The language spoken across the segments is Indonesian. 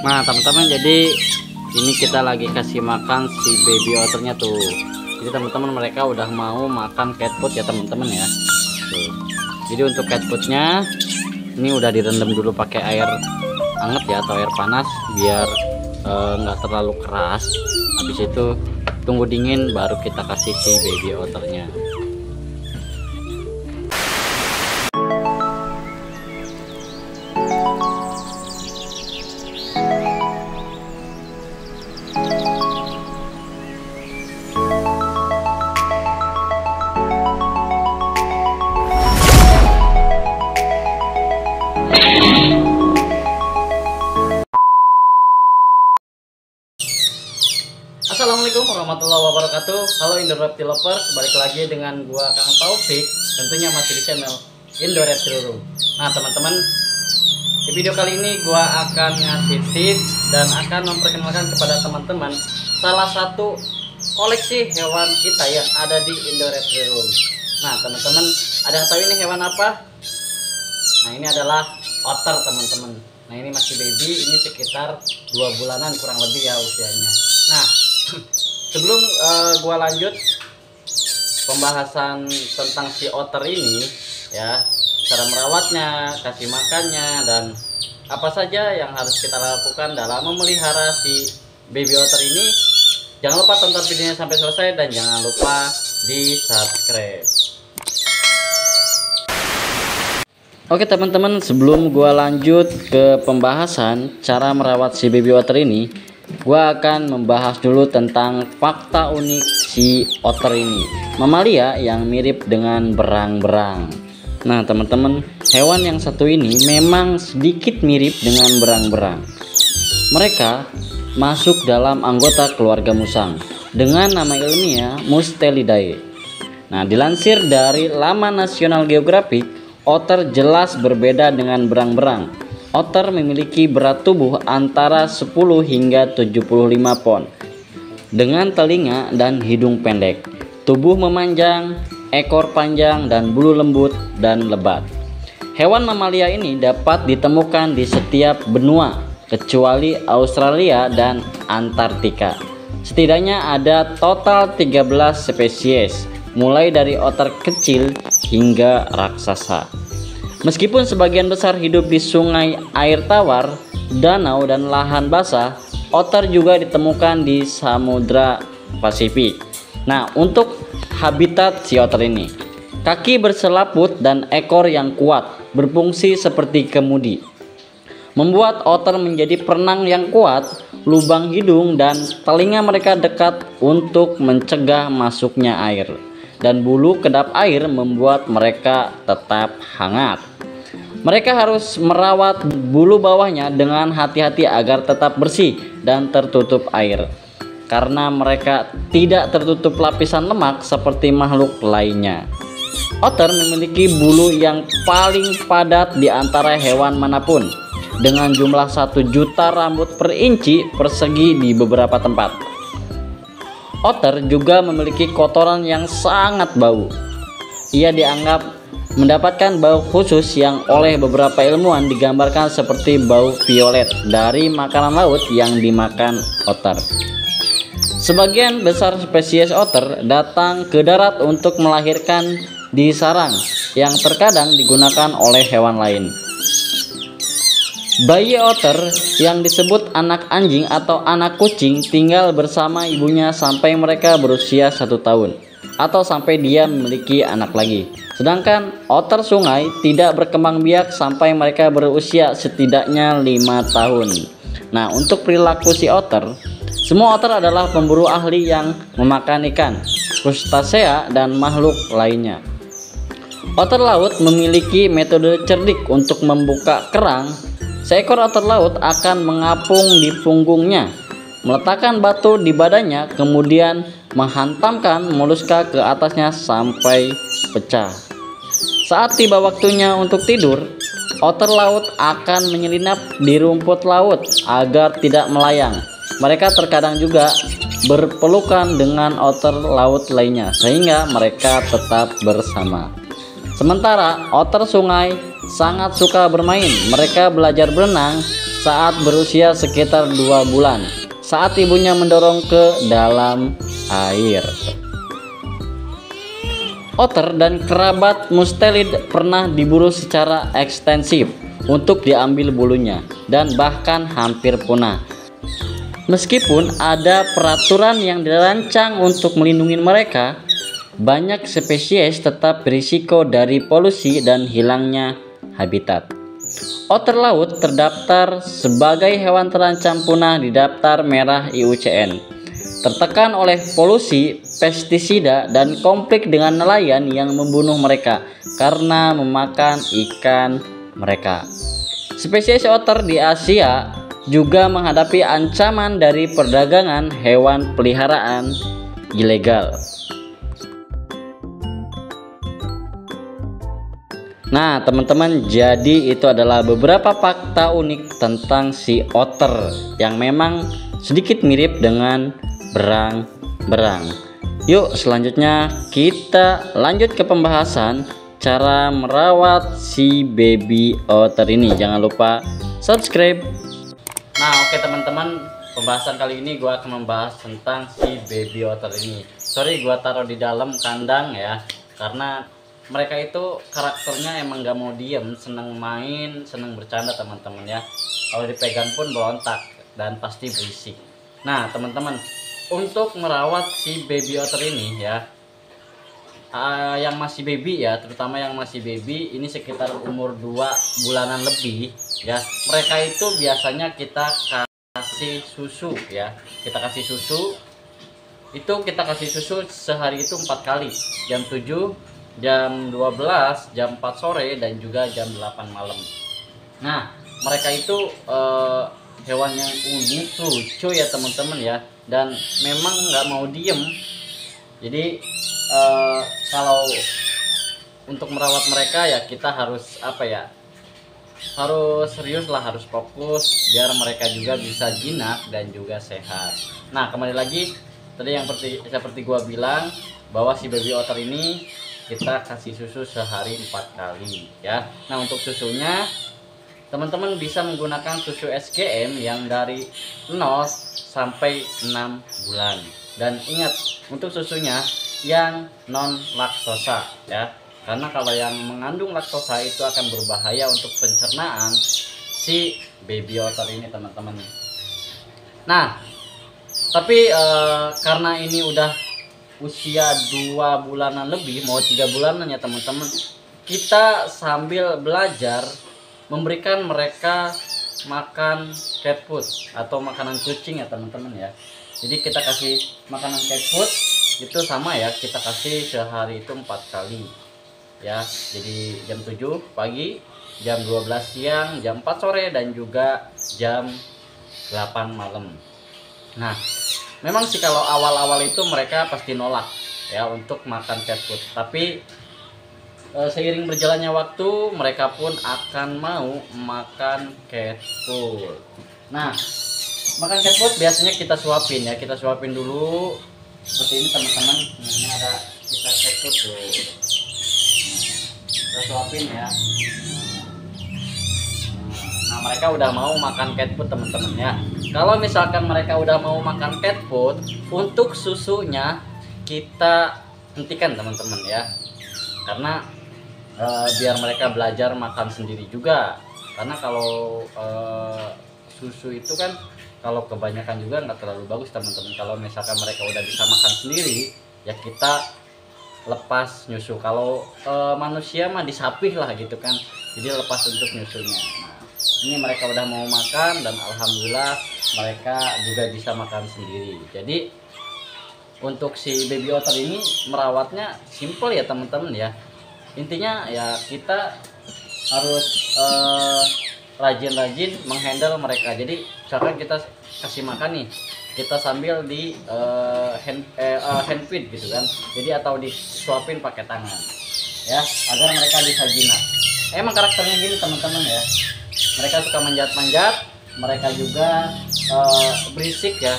Nah teman-teman, jadi ini kita lagi kasih makan si baby otternya tuh. Jadi teman-teman, mereka udah mau makan cat food ya teman-teman ya tuh. Jadi untuk cat foodnya ini udah direndam dulu pakai air hangat ya, atau air panas, biar nggak terlalu keras. Habis itu tunggu dingin baru kita kasih si baby otternya. Assalamualaikum warahmatullahi wabarakatuh. Halo Indo Reptile Lovers, balik lagi dengan gua Kang Taufik, tentunya masih di channel Indo Reptile Room. Nah teman-teman, di video kali ini gua akan ngasih tips dan akan memperkenalkan kepada teman-teman salah satu koleksi hewan kita yang ada di Indo Reptile Room. Nah teman-teman, ada yang tahu ini hewan apa? Nah ini adalah otter teman-teman. Nah ini masih baby, ini sekitar 2 bulanan kurang lebih ya usianya. Nah sebelum gua lanjut pembahasan tentang si otter ini ya, cara merawatnya, kasih makannya, dan apa saja yang harus kita lakukan dalam memelihara si baby otter ini, jangan lupa tonton videonya sampai selesai dan jangan lupa di subscribe. Oke teman-teman, sebelum gua lanjut ke pembahasan cara merawat si baby otter ini, gua akan membahas dulu tentang fakta unik si otter ini, mamalia yang mirip dengan berang-berang. Nah teman-teman, hewan yang satu ini memang sedikit mirip dengan berang-berang. Mereka masuk dalam anggota keluarga musang dengan nama ilmiah Mustelidae. Nah dilansir dari Laman National Geographic, otter jelas berbeda dengan berang-berang. Otter memiliki berat tubuh antara 10 hingga 75 pon, dengan telinga dan hidung pendek, tubuh memanjang, ekor panjang, dan bulu lembut dan lebat. Hewan mamalia ini dapat ditemukan di setiap benua kecuali Australia dan Antartika. Setidaknya ada total 13 spesies, mulai dari otter kecil hingga raksasa. Meskipun sebagian besar hidup di sungai air tawar, danau, dan lahan basah, otter juga ditemukan di Samudra Pasifik. Nah, untuk habitat si otter ini, kaki berselaput dan ekor yang kuat berfungsi seperti kemudi, membuat otter menjadi perenang yang kuat. Lubang hidung dan telinga mereka dekat untuk mencegah masuknya air, dan bulu kedap air membuat mereka tetap hangat. Mereka harus merawat bulu bawahnya dengan hati-hati agar tetap bersih dan tertutup air, karena mereka tidak tertutup lapisan lemak seperti makhluk lainnya. Otter memiliki bulu yang paling padat di antara hewan manapun, dengan jumlah 1 juta rambut per inci persegi di beberapa tempat. Otter juga memiliki kotoran yang sangat bau. Ia dianggap mendapatkan bau khusus yang oleh beberapa ilmuwan digambarkan seperti bau violet dari makanan laut yang dimakan otter. Sebagian besar spesies otter datang ke darat untuk melahirkan di sarang yang terkadang digunakan oleh hewan lain. Bayi otter yang disebut anak anjing atau anak kucing tinggal bersama ibunya sampai mereka berusia 1 tahun atau sampai dia memiliki anak lagi. Sedangkan otter sungai tidak berkembang biak sampai mereka berusia setidaknya 5 tahun. Nah, untuk perilaku si otter, semua otter adalah pemburu ahli yang memakan ikan, krustasea, dan makhluk lainnya. Otter laut memiliki metode cerdik untuk membuka kerang. Seekor otter laut akan mengapung di punggungnya, meletakkan batu di badannya, kemudian menghantamkan moluska ke atasnya sampai pecah. Saat tiba waktunya untuk tidur, otter laut akan menyelinap di rumput laut agar tidak melayang. Mereka terkadang juga berpelukan dengan otter laut lainnya sehingga mereka tetap bersama. Sementara otter sungai sangat suka bermain. Mereka belajar berenang saat berusia sekitar 2 bulan saat ibunya mendorong ke dalam air. Otter dan kerabat mustelid pernah diburu secara ekstensif untuk diambil bulunya dan bahkan hampir punah. Meskipun ada peraturan yang dirancang untuk melindungi mereka, banyak spesies tetap berisiko dari polusi dan hilangnya habitat. Otter laut terdaftar sebagai hewan terancam punah di daftar merah IUCN. Tertekan oleh polusi, pestisida, dan konflik dengan nelayan yang membunuh mereka karena memakan ikan mereka. Spesies otter di Asia juga menghadapi ancaman dari perdagangan hewan peliharaan ilegal. Nah teman-teman, jadi itu adalah beberapa fakta unik tentang si otter yang memang sedikit mirip dengan berang-berang. Yuk selanjutnya kita lanjut ke pembahasan cara merawat si baby otter ini. Jangan lupa subscribe. Nah oke teman-teman, pembahasan kali ini gua akan membahas tentang si baby otter ini. Sorry gua taruh di dalam kandang ya, karena mereka itu karakternya emang gak mau diem, seneng main, seneng bercanda teman-teman ya. Kalau dipegang pun berontak dan pasti berisik. Nah teman-teman, untuk merawat si baby otter ini ya, yang masih baby ya, terutama yang masih baby ini sekitar umur 2 bulanan lebih ya, mereka itu biasanya kita kasih susu ya. Kita kasih susu itu, kita kasih susu sehari itu 4 kali, jam 7, jam 12, jam 4 sore, dan juga jam 8 malam. Nah mereka itu hewan yang unik, lucu ya teman-teman ya, dan memang nggak mau diem. Jadi kalau untuk merawat mereka ya kita harus apa ya, harus serius lah, harus fokus biar mereka juga bisa jinak dan juga sehat. Nah kembali lagi tadi yang seperti gua bilang, bahwa si baby otter ini kita kasih susu sehari 4 kali ya. Nah untuk susunya teman-teman bisa menggunakan susu SGM yang dari 0 sampai 6 bulan. Dan ingat, untuk susunya yang non laktosa ya, karena kalau yang mengandung laktosa itu akan berbahaya untuk pencernaan si baby otter ini teman-teman. Nah tapi karena ini udah usia 2 bulanan lebih, mau 3 bulanan ya teman-teman, kita sambil belajar memberikan mereka makan cat food atau makanan kucing ya teman-teman ya. Jadi kita kasih makanan cat food itu sama ya, kita kasih sehari itu 4 kali ya. Jadi jam 7 pagi, jam 12 siang, jam 4 sore, dan juga jam 8 malam. Nah memang sih kalau awal-awal itu mereka pasti nolak ya untuk makan cat food, tapi seiring berjalannya waktu mereka pun akan mau makan cat food. Nah makan cat food biasanya kita suapin ya, kita suapin dulu seperti ini teman-teman. Ini ada kita cat food tuh, kita suapin ya. Nah mereka udah mau makan cat food teman-teman ya. Kalau misalkan mereka udah mau makan cat food, untuk susunya kita hentikan teman-teman ya, karena biar mereka belajar makan sendiri juga. Karena kalau susu itu kan kalau kebanyakan juga nggak terlalu bagus teman-teman. Kalau misalkan mereka udah bisa makan sendiri ya kita lepas nyusu. Kalau manusia mah disapih lah gitu kan, jadi lepas untuk nyusunya. Nah ini mereka udah mau makan dan alhamdulillah mereka juga bisa makan sendiri. Jadi untuk si baby otter ini merawatnya simple ya teman-teman ya. Intinya ya kita harus rajin-rajin menghandle mereka. Jadi misalkan kita kasih makan nih, kita sambil di hand feed gitu kan, jadi atau disuapin pakai tangan ya, agar mereka bisa jinak. Emang karakternya gini teman-teman ya, mereka suka manjat-manjat, mereka juga berisik ya.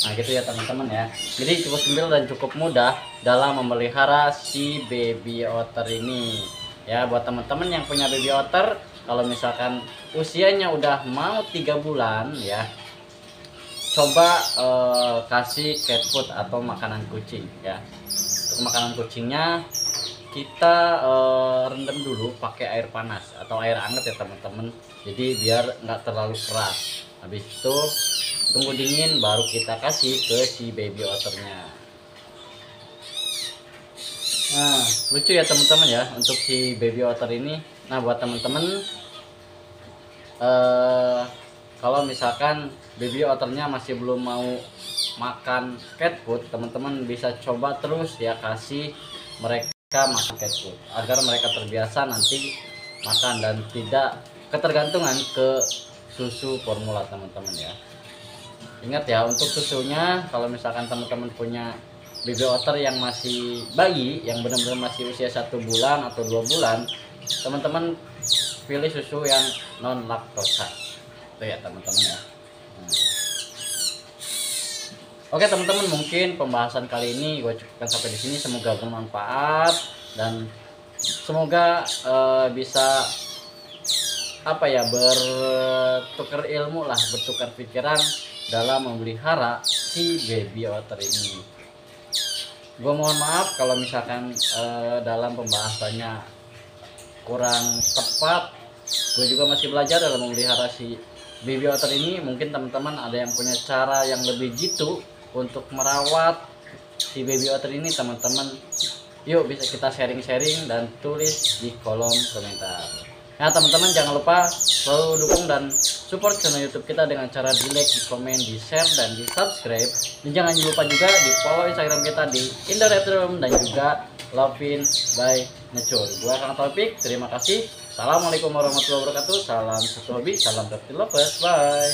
Nah, Nah gitu ya teman-teman ya. Jadi cukup simpel dan cukup mudah dalam memelihara si baby otter ini. Ya buat teman-teman yang punya baby otter, kalau misalkan usianya udah mau 3 bulan ya, coba kasih cat food atau makanan kucing ya. Untuk makanan kucingnya kita rendam dulu pakai air panas atau air hangat ya teman-teman, jadi biar nggak terlalu keras. Habis itu tunggu dingin baru kita kasih ke si baby otternya. Nah lucu ya teman-teman ya untuk si baby otter ini. Nah buat teman-teman kalau misalkan baby otternya masih belum mau makan cat food, teman-teman bisa coba terus ya kasih mereka makan cat food agar mereka terbiasa nanti makan dan tidak ketergantungan ke susu formula teman-teman ya. Ingat ya untuk susunya, kalau misalkan teman-teman punya baby otter yang masih bayi, yang benar-benar masih usia 1 bulan atau 2 bulan, teman-teman pilih susu yang non laktosa itu ya teman-teman ya. Oke teman-teman, mungkin pembahasan kali ini gue cukupkan sampai di sini. Semoga bermanfaat dan semoga bisa bertukar ilmu lah, bertukar pikiran dalam memelihara si baby otter ini. Gue mohon maaf kalau misalkan dalam pembahasannya kurang tepat. Gue juga masih belajar dalam memelihara si baby otter ini. Mungkin teman-teman ada yang punya cara yang lebih jitu untuk merawat si baby otter ini, teman-teman yuk bisa kita sharing-sharing dan tulis di kolom komentar. Nah teman-teman jangan lupa selalu dukung dan support channel YouTube kita dengan cara di like, di komen, di share, dan di subscribe. Dan jangan lupa juga di follow Instagram kita di Indoretrum dan juga Lovin by Nature. Gua Kang Taufik, terima kasih. Assalamualaikum warahmatullahi wabarakatuh. Salam satu hobi, salam reptile lovers. Bye.